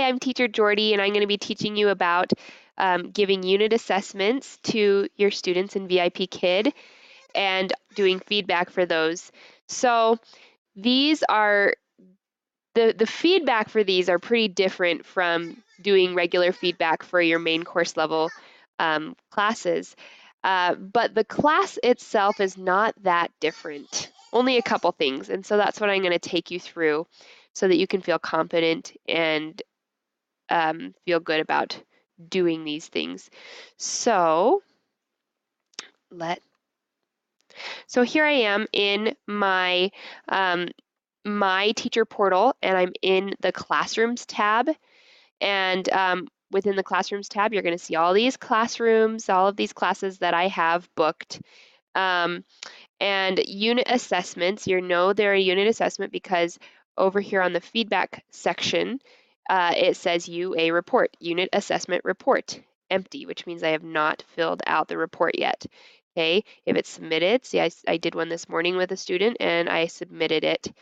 I'm teacher Jordy, and I'm going to be teaching you about giving unit assessments to your students in VIPKID and doing feedback for those. So these are, the feedback for these are pretty different from doing regular feedback for your main course level classes. But the class itself is not that different, only a couple things. And so that's what I'm going to take you through so that you can feel confident and feel good about doing these things. So here I am in my my teacher portal, and I'm in the Classrooms tab. And within the Classrooms tab, you're going to see all these classrooms, all of these classes that I have booked. And unit assessments, you know they're a unit assessment because over here on the feedback section, it says UA report, unit assessment report, empty, which means I have not filled out the report yet. Okay, if it's submitted, see, I did one this morning with a student and I submitted it.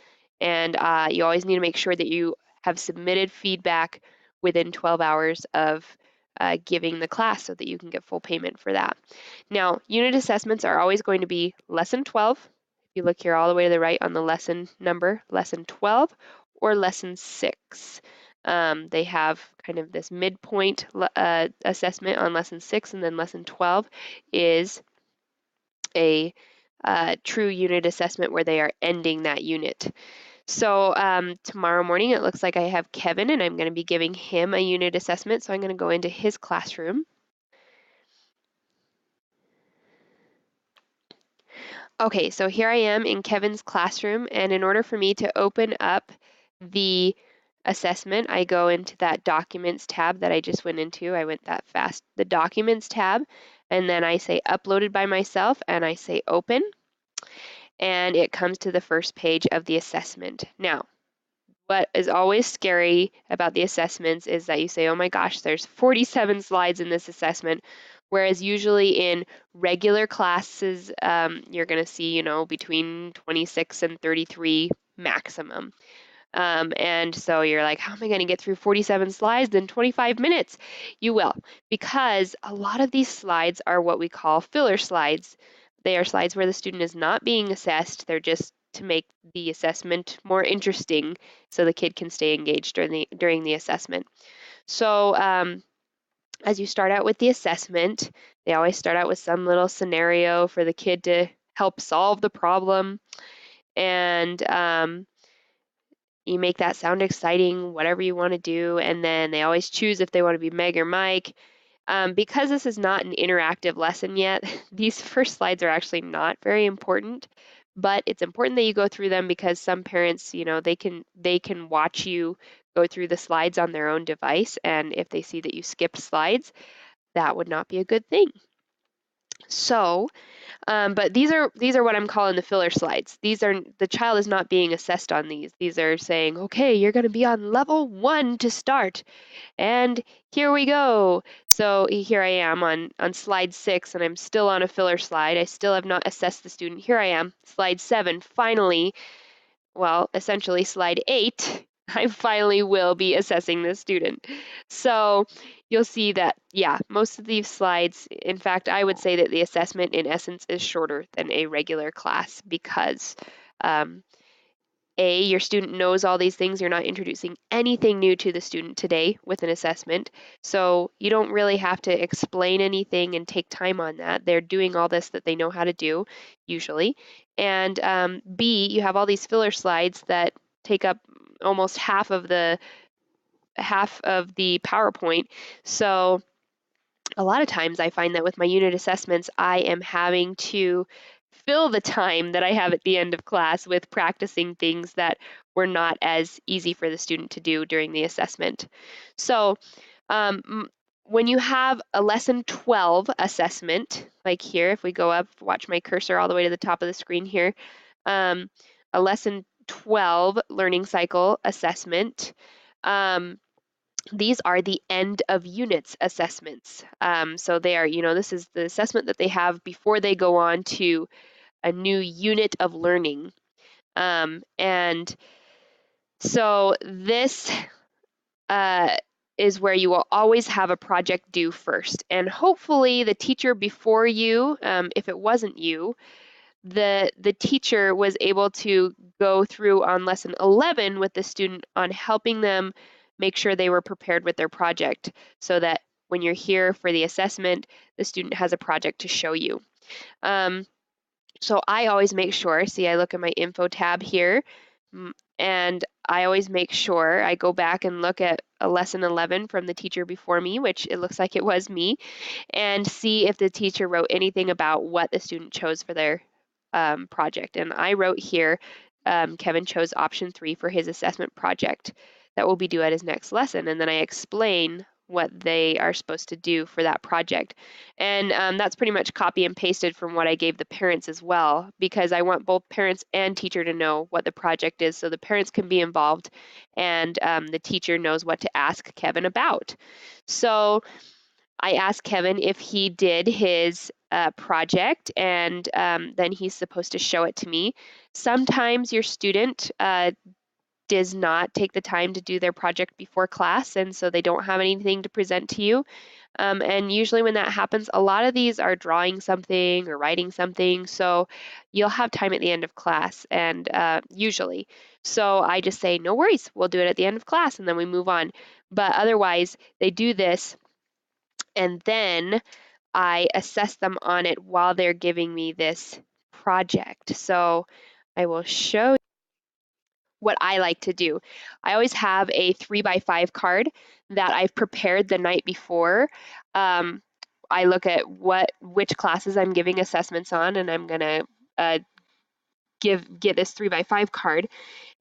And you always need to make sure that you have submitted feedback within 12 hours of giving the class so that you can get full payment for that. Now, unit assessments are always going to be lesson 12. If you look here all the way to the right on the lesson number, lesson 12 or lesson 6. They have kind of this midpoint assessment on lesson 6, and then lesson 12 is a true unit assessment where they are ending that unit. So tomorrow morning it looks like I have Kevin, and I'm going to be giving him a unit assessment. So I'm going to go into his classroom. Okay, so here I am in Kevin's classroom, and in order for me to open up the assessment, I go into that Documents tab that I just went into. I went that fast. The Documents tab, and then I say Uploaded by myself, and I say Open, and it comes to the first page of the assessment. Now, what is always scary about the assessments is that you say, oh my gosh, there's 47 slides in this assessment. Whereas usually in regular classes, you're going to see, you know, between 26 and 33 maximum. And so you're like, how am I going to get through 47 slides in 25 minutes? You will, because a lot of these slides are what we call filler slides. They are slides where the student is not being assessed. They're just to make the assessment more interesting so the kid can stay engaged during the assessment. So as you start out with the assessment, they always start out with some little scenario for the kid to help solve the problem. And you make that sound exciting, whatever you want to do. And then they always choose if they want to be Meg or Mike. Because this is not an interactive lesson yet, these first slides are actually not very important, but it's important that you go through them because some parents, you know, they can watch you go through the slides on their own device, and if they see that you skipped slides, that would not be a good thing. So, but these are what I'm calling the filler slides. These are, the child is not being assessed on these. These are saying, okay, you're going to be on level 1 to start. And here we go. So here I am on slide 6, and I'm still on a filler slide. I still have not assessed the student. Here I am, slide 7, finally, well, essentially slide 8, I finally will be assessing the student. So you'll see that, yeah, most of these slides, in fact, I would say that the assessment in essence is shorter than a regular class because your student knows all these things. You're not introducing anything new to the student today with an assessment. So you don't really have to explain anything and take time on that. They're doing all this that they know how to do, usually. And B, you have all these filler slides that take up almost half of the PowerPoint. So a lot of times I find that with my unit assessments, I am having to fill the time that I have at the end of class with practicing things that were not as easy for the student to do during the assessment. So when you have a lesson 12 assessment, like here, if we go up, watch my cursor all the way to the top of the screen here, a lesson 12 learning cycle assessment, these are the end of units assessments. So they are, you know, this is the assessment that they have before they go on to a new unit of learning. And so this is where you will always have a project due first. And hopefully the teacher before you, if it wasn't you, the teacher was able to go through on lesson 11 with the student on helping them make sure they were prepared with their project so that when you're here for the assessment, the student has a project to show you. So I always make sure, see, I look at my info tab here, and I always make sure I go back and look at a lesson 11 from the teacher before me, which it looks like it was me, and see if the teacher wrote anything about what the student chose for their project. And I wrote here, Kevin chose option 3 for his assessment project that will be due at his next lesson. And then I explain what they are supposed to do for that project. And that's pretty much copy and pasted from what I gave the parents as well, because I want both parents and teacher to know what the project is so the parents can be involved and the teacher knows what to ask Kevin about. So I asked Kevin if he did his project, and then he's supposed to show it to me. Sometimes your student does not take the time to do their project before class, and so they don't have anything to present to you. And usually when that happens, a lot of these are drawing something or writing something, so you'll have time at the end of class, and usually. So I just say, no worries, we'll do it at the end of class, and then we move on. But otherwise, they do this, and then I assess them on it while they're giving me this project. So I will show what I like to do. I always have a 3x5 card that I've prepared the night before. I look at which classes I'm giving assessments on, and I'm gonna get this 3x5 card,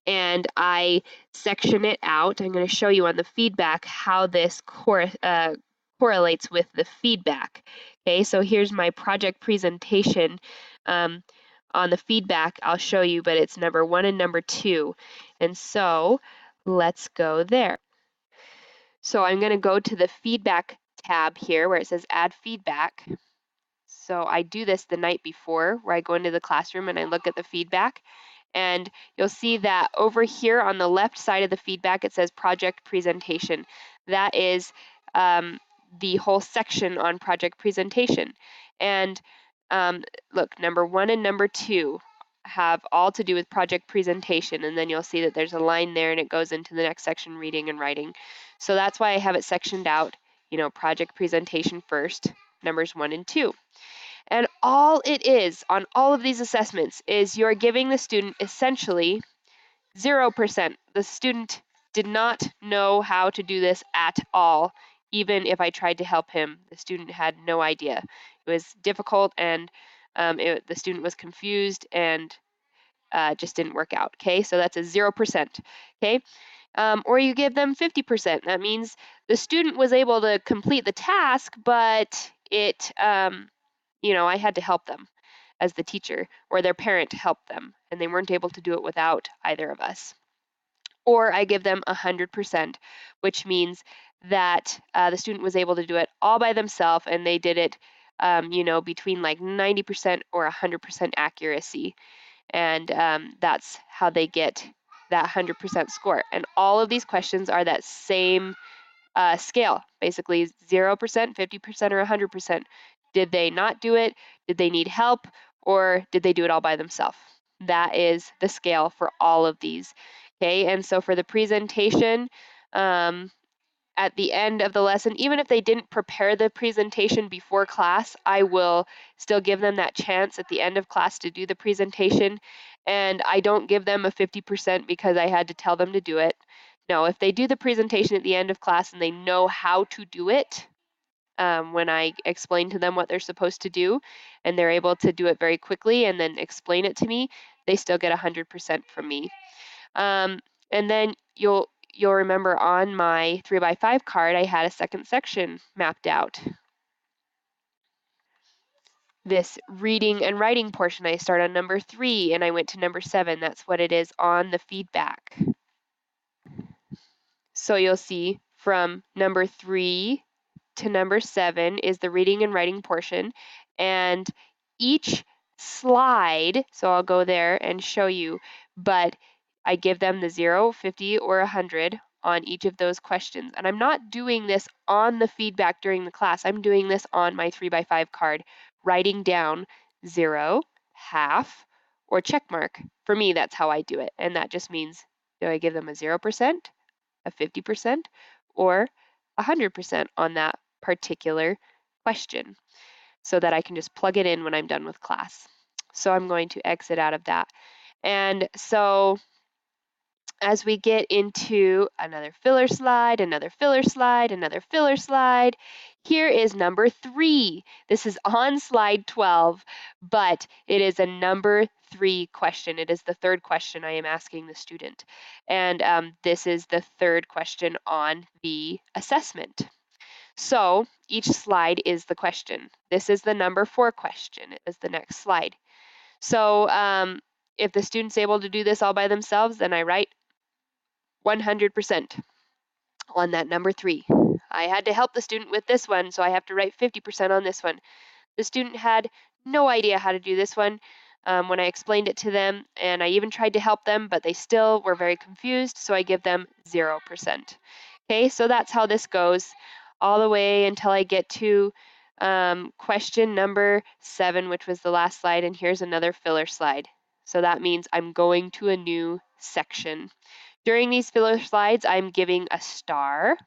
and I section it out. I'm going to show you on the feedback how this correlates with the feedback. Okay, so here's my project presentation. On the feedback, I'll show you, but it's number 1 and number 2. And so let's go there. So I'm going to go to the feedback tab here where it says add feedback. So I do this the night before, where I go into the classroom and I look at the feedback. And you'll see that over here on the left side of the feedback, it says project presentation. That is the whole section on project presentation. And look, number 1 and number 2 have all to do with project presentation. And then you'll see that there's a line there and it goes into the next section, reading and writing. So that's why I have it sectioned out, project presentation first, numbers 1 and 2. And all it is on all of these assessments is you're giving the student essentially 0%. The student did not know how to do this at all. Even if I tried to help him, the student had no idea. It was difficult, and the student was confused and just didn't work out. Okay, so that's a 0%. Okay, or you give them 50%. That means the student was able to complete the task, but it I had to help them as the teacher, or their parent helped them, and they weren't able to do it without either of us. Or I give them 100%, which means that the student was able to do it all by themselves, and they did it, between like 90% or 100% accuracy. And that's how they get that 100% score. And all of these questions are that same scale, basically 0%, 50%, or 100%. Did they not do it? Did they need help? Or did they do it all by themselves? That is the scale for all of these. Okay, and so for the presentation, at the end of the lesson, even if they didn't prepare the presentation before class, I will still give them that chance at the end of class to do the presentation. And I don't give them a 50% because I had to tell them to do it. No, if they do the presentation at the end of class and they know how to do it, when I explain to them what they're supposed to do, and they're able to do it very quickly and then explain it to me, they still get 100% from me. And then you'll remember on my 3x5 card, I had a second section mapped out. This reading and writing portion, I start on number 3 and I went to number 7. That's what it is on the feedback. So you'll see from number 3 to number 7 is the reading and writing portion, and each slide, so I'll go there and show you, but I give them the 0, 50, or 100 on each of those questions. And I'm not doing this on the feedback during the class. I'm doing this on my 3x5 card, writing down 0, half, or check mark. For me, that's how I do it. And that just means, do I give them a 0%, a 50%, or 100% on that particular question, so that I can just plug it in when I'm done with class. So I'm going to exit out of that. And so as we get into another filler slide, another filler slide, another filler slide, here is number 3. This is on slide 12, but it is a number 3 question. It is the third question I am asking the student. And this is the third question on the assessment. So each slide is the question. This is the number 4 question. It is the next slide. So if the student's able to do this all by themselves, then I write 100% on that number 3. I had to help the student with this one, so I have to write 50% on this one. The student had no idea how to do this one when I explained it to them, and I even tried to help them, but they still were very confused, so I give them 0%. Okay, so that's how this goes all the way until I get to question number 7, which was the last slide, and here's another filler slide. So that means I'm going to a new section. During these filler slides, I'm giving a star.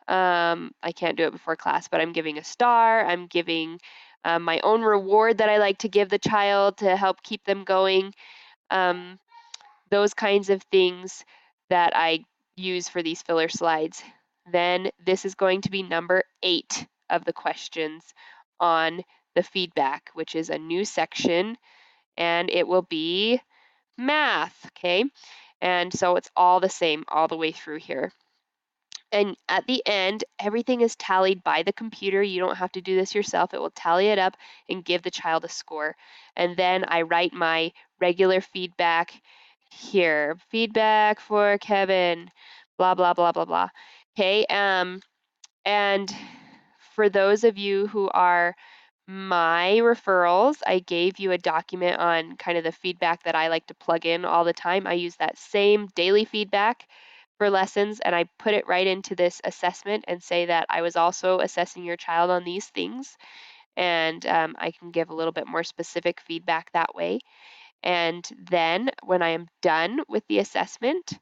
I can't do it before class, but I'm giving a star. I'm giving my own reward that I like to give the child to help keep them going. Those kinds of things that I use for these filler slides. Then this is going to be number 8 of the questions on the feedback, which is a new section, and it will be math, okay? And so it's all the same all the way through here. And at the end, everything is tallied by the computer. You don't have to do this yourself. It will tally it up and give the child a score. And then I write my regular feedback here. Feedback for Kevin, blah, blah, blah, blah, blah. Okay, and for those of you who are my referrals, I gave you a document on kind of the feedback that I like to plug in all the time. I use that same daily feedback for lessons, and I put it right into this assessment and say that I was also assessing your child on these things. And I can give a little bit more specific feedback that way. And then when I am done with the assessment,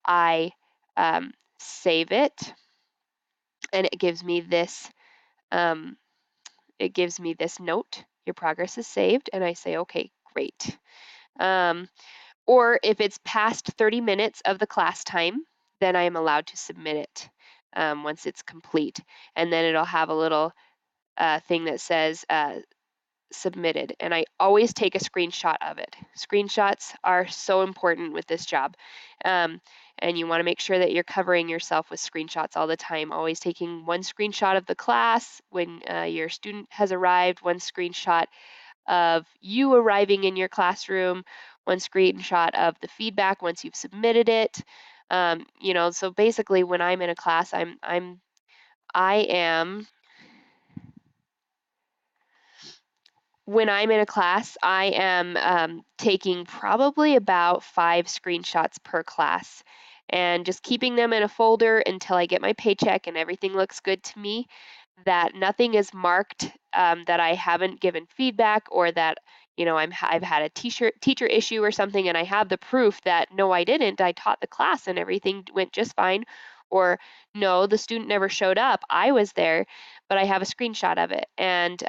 I save it, and it gives me this note, your progress is saved, and I say, okay, great. Or if it's past 30 minutes of the class time, then I am allowed to submit it once it's complete. And then it'll have a little thing that says submitted. And I always take a screenshot of it. Screenshots are so important with this job. And you want to make sure that you're covering yourself with screenshots all the time. Always taking one screenshot of the class when your student has arrived, one screenshot of you arriving in your classroom, one screenshot of the feedback once you've submitted it. You know, so basically when I'm in a class, I am when I'm in a class, I am taking probably about 5 screenshots per class and just keeping them in a folder until I get my paycheck and everything looks good to me, that nothing is marked that I haven't given feedback, or that, you know, I've had a teacher issue or something and I have the proof that no, I didn't. I taught the class and everything went just fine. Or no, the student never showed up. I was there, but I have a screenshot of it. And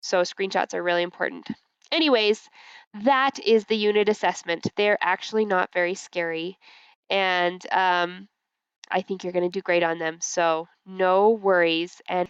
so screenshots are really important. Anyways, that is the unit assessment. They're actually not very scary. And I think you're going to do great on them. So no worries. And